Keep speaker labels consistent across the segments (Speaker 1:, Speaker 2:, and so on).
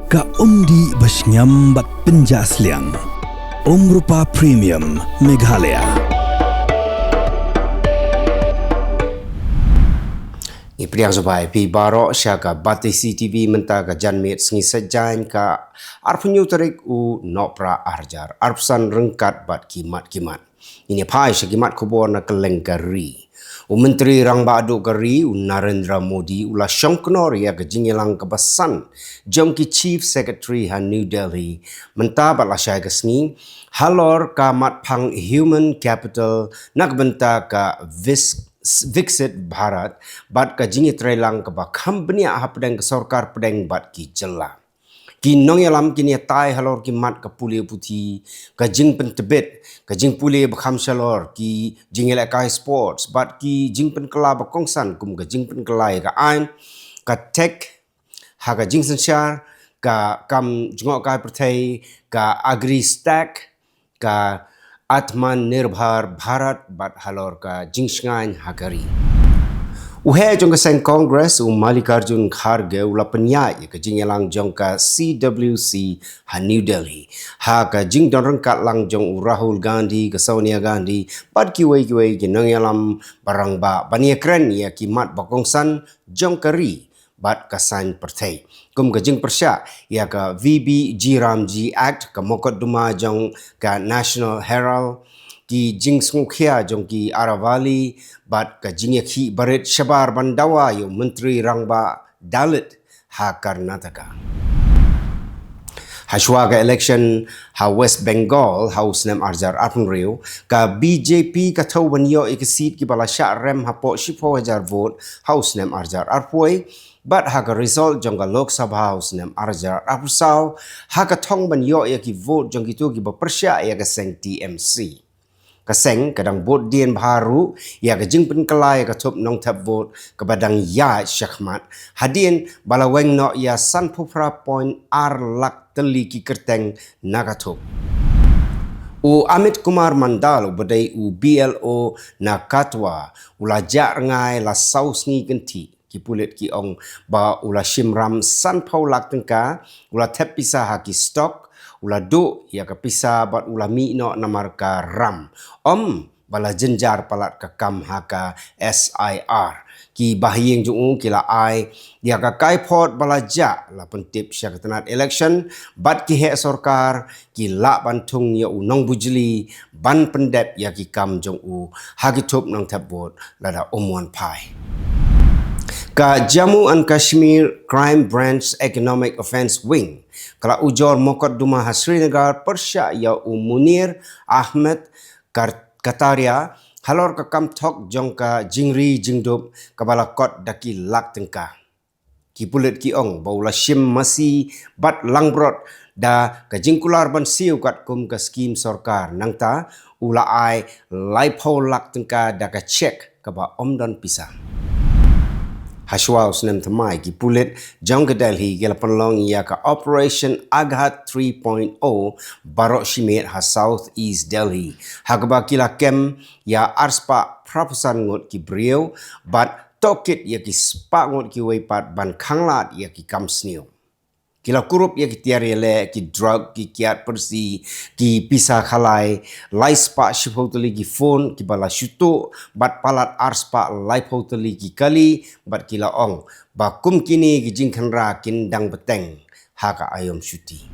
Speaker 1: Ka umdi basnyam bat penjasliang. Nohprah Premium Meghalaya.
Speaker 2: Ipriang zubai pi baro syaka bati CTV menta ka janmit sengi sejain ka arpunyu tarik u Nohprah arjar arpsan rengkat bat kimat. Ini pai syakimat Khubor na Kylleng kari. Menteri Rang Badu kari Narendra Modi ula syongknor ya ke jingilang kebasan jom ki Chief Secretary han New Delhi menta bat lasyai ke sengi halor ka mat pang human capital nak benta ka Viksit Bharat bat ka jingi trelang ka ba company ah pedang ke sarkar pedang bat ki Jylla. Ki nong yalam kini tai halor ki mat ka pulia putih ka jing pen tebet ka jing pulia bakham shalor ki jing elak kai sports bat ki jing pen kela bakongsan kum ka jing pen kelai ka ain ka tech ha ka jing sensyar ka kam jengok kai Pyrthei ka agri stack ka Atman Nirbhar Bharat bat halor ka jing shngain hakari. Uhe jong ka Sen Congress Malikarjun Kharge ula penyai ka jing yalang jong ka CWC ha New Delhi ha ka jing don rengkat lang jong Rahul Gandhi ka Sonia Gandhi bat ki wei ki nong yalam barang ba bania kren ya ki mat bakongsan jong kari bat ka San Pyrthei kum ka jing persya ya ka VB Ramji Act ka mokot duma jong ka National Herald ki jing smukhia jong ki Aravali bat ka jing yakhi barit shabar bandawa yo menteri rangba Dalit ha Karnataka. Hashwa ka election ha West Bengal House nem arjar apunriu ka BJP ka thauban yo seat ki bala sha rem ha po 10,000 vote House nem arjar arpoi bat ha ka result jong ka Lok Sabha House nem arjar apusau ha ka thongban yo ki vote jong ki tu ki ba persya ya ka seng TMC. Kaseng kadang bot dien baru ya ke jing pen kelai ka top nong tap vote ke badang ya syakmat hadien balaweng no ya san pupra point ar lak teli ki kerteng nagatop u Amit Kumar Mandal badai u BLO na katwa ula jak ngai la saus ngi kenti ki pulit ki ong ba ula shimram san pau lak tengka ula tep pisah ha ki stok ula do ya ka pisa bat ula mi no namar ka ram bala jenjar palat ka kam haka SIR ki bahyeng jung kila ai ya ka kai pot bala ja la pentip syakatanat election bat ki he sarkar ki la bantung ya unong bujli ban pendep ya ki kam jong u hagitop nang tap bot lada omwan pai ka Jammu and Kashmir Crime Branch Economic Offence Wing kala ujor mokot duma ha Srinagar persya ya Munir Ahmed Kataria halor ka kam thok jong ka jingri jingdop kabala kot daki lak tengka ki pulit ki ong baula shim masi bat langbrot da ka jingkular ban siu kat kum ka skim sarkar nangta ula ai laipo lak tengka da ka check ka ba omdan pisah. Hashwa usnem thamai ki pulit jong ke Delhi gela penlong ya ka Operation Aghat 3.0 barok shimit ha South East Delhi hagba kila kem ya arspa prapusan ngot ki brio bat tokit ya ki spa ngot ki weipat ban khanglat ya ki kamsnio kila kurup ya ki tiarele ki drug ki kiat persi ki pisa khalai laispa shipoteli ki phone ki bala shuto bat palat arspa laipoteli ki kali bat kila ong bakum kini ki jingkhanra kindang beteng haka ayom shuti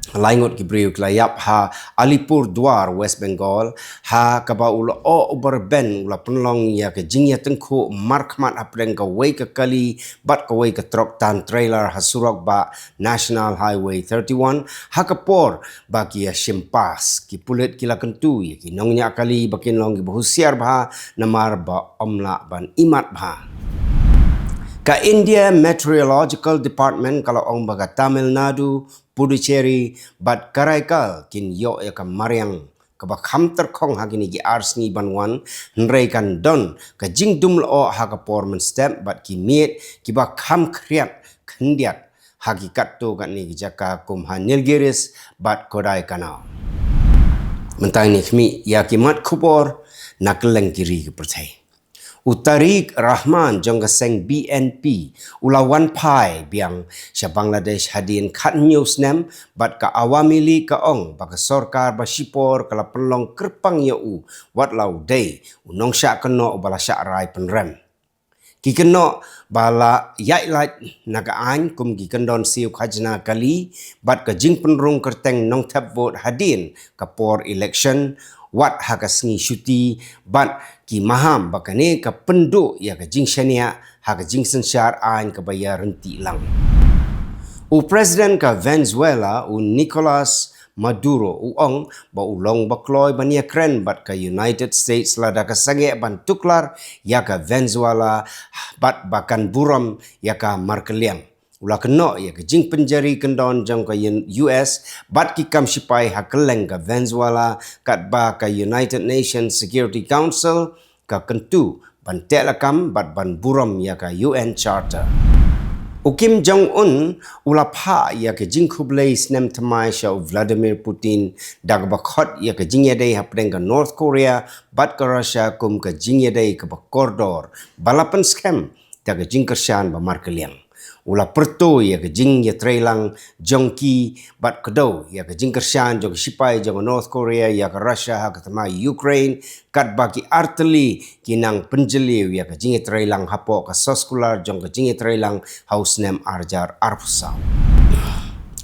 Speaker 2: laingot ki briuk layap ha Alipur Dwar West Bengal ha kaba ula o uberben ula penlong ya ke jingya tengku markmat apreng ka wei ka kali bat ka wei ka truk tan trailer ha surok ba National Highway 31 ha kapor ba ki ya shimpas ki pulit kila kentu ya ki nongnya kali bakin long ki bahusiar ba namar ba omla ban imat ba ka India Meteorological Department kalau ong baga Tamil Nadu Puducherry bat Karaikal kin yo ya ka Mariang ka ba kham terkhong hagini gi arsni banwan nrei kan don ka jing dum lo ha ka porman step bat ki miet ki ba kham kriat khndiat hakikat to kan ni jaka kum ha Nilgiris bat Kodai Kanal mentai ni khmi ya ki mat Khubor na Kylleng kiri ki Pyrthei Tarik Rahman jong seng BNP ulawan pai biang sya Bangladesh hadin khat news nem bat ka awami li ka ong ba sarkar ba sipor kala pelong kerpang ya wat lau day unong sya keno bala sya rai penrem ki keno bala yailat nagaan kum ki kendon siu khajna kali bat ka jing penrung kerteng nong tap vote hadin ka por election wat hagasngi syuti bat ki maham bakane ka penduk ya ka jing syania ha ka jing sensyar ain ka bayar renti lang Presiden ka Venezuela Nicolas Maduro ong ba ulong bakloy bania kren bat ka United States lada ka sange ban tuklar ya ka Venezuela bat bakan buram ya ka markeliang ula keno ya ke jing penjari kendon jang ka US bat ki kam sipai ha Kylleng ka Venezuela kat ba ka United Nations Security Council ka kentu ban telakam bat ban buram ya ka UN Charter Kim Jong-un ula pha ya ke jing khublei snem thamai sha Vladimir Putin dag ba khot ya ke jing yadei hapdeng ka North Korea bat ka Russia kum ka jing yadei ka ba koridor balapan scam dag jing kershan ba markeliang ula perto ya ke jing ya trailang jongki bat kedo ya ke jing kershan jong sipai jong North Korea ya ke Russia ha ke thamai Ukraine kat bagi artili kinang penjeliu ya ke jing ya trailang hapo ka soskular jong ke jing ya trailang haus nem arjar arpusau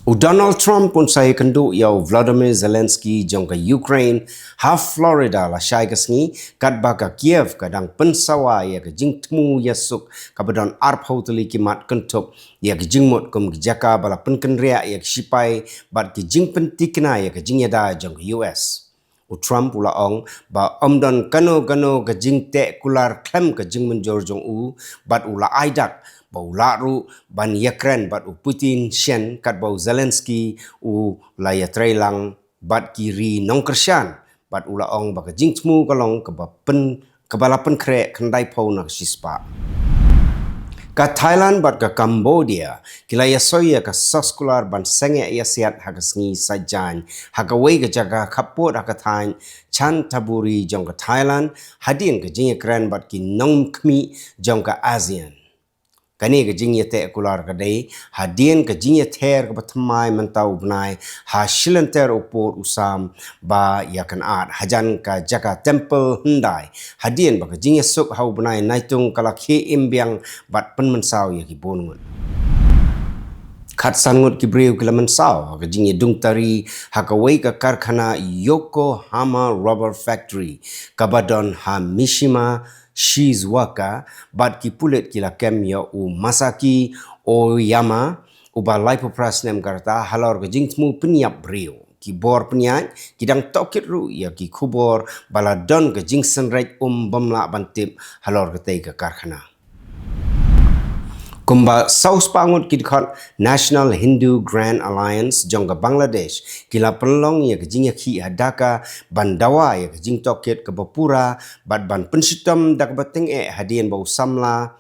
Speaker 2: Donald Trump pun saya kendu yau Vladimir Zelensky jong ke Ukraine half Florida la syai kesngi kat baka Kiev kadang pensawa ya ke jing temu yasuk kabadon arp hoteli kimat kentup ya ke jing mot kum jaka bala penkenria ya ke sipai bat ke jing pentikna ya ke jing yada jong ke US Trump pula ong ba omdon kano ke jing te kular klem ke jing menjor jong bat ula aidak bau laru ban yakren bat Putin shen kat bau Zelensky laya trailang bat kiri nong kersyan bat ula ong baka jing tmu kalong kebalapan kre kendai pau nak sispa ka Thailand bat ka Cambodia kilaya soya ka soskular ban senge yasiat hagasngi sajan hagawai ka jaga kapot hakatain chan taburi jong ka Thailand hadin ka jing yakren bat ki nong kmi jong ka ASEAN kani ke jing yete kular kadai hadien ke jing yeter ke batmai mentau benai ha shilenter upor usam ba yakan at hajan ka jaka temple hendai hadien ba ke jing yesuk hau benai naitung kala ke imbiang bat pen mensau ya ki bonun khat sangut ki breu kila mensau ke jing dung tari ha ka wei ka karkhana Yokohama Rubber Factory kabadon ha Mishima Shizuoka bat ki pulet kila kem ya Masaki Oyama uba lipopras nem karta halor ke jing tmu penyap breu ki bor penyat kidang tokit ru ya ki Khubor baladon ke jing senrek bamla bantip halor ke tei ke karkhana kumba saus pangut kidkhat National Hindu Grand Alliance jongga Bangladesh kila pelong ya ke jing ki hadaka bandawa ya ke jing tokit ke bapura bat ban pensitam dak bateng hadien bau samla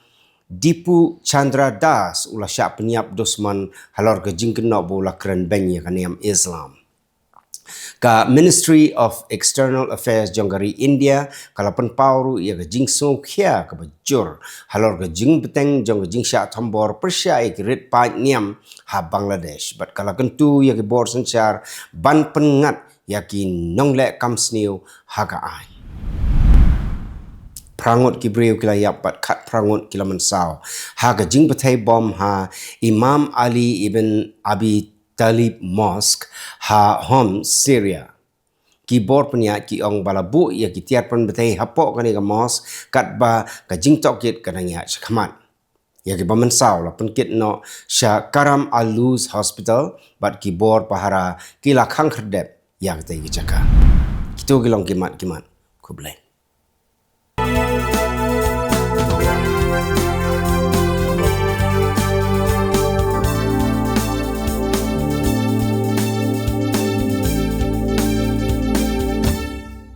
Speaker 2: Dipu Chandra Das ula syak penyap dosman halor ke jing kena bola keren beng ya kaniam Islam ka Ministry of External Affairs jonggari India kala penpauru ya ke jing so khia ke bajur halor ke jing beteng jong ke jing sya thambor persya ke rit pa niam ha Bangladesh bat kala kentu ya ke bor senchar ban pengat ya ki nongle kamsniu ha ka ai prangut ki breu kila yap bat khat prangut kila mensau ha ke jing Pyrthei bom ha Imam Ali ibn Abi Talib Mosque ha Homs Syria ki bor penya ki ong balabu ya ki tiat pon Pyrthei hapok kani ka mosque kat ba ka jing tokit kananya shakhamat ya ki bamensau la penkit no sha Karam Aluz Hospital bat ki bor pahara ki la khang khrdep ya ki jaka kitu gilong kimat Khublei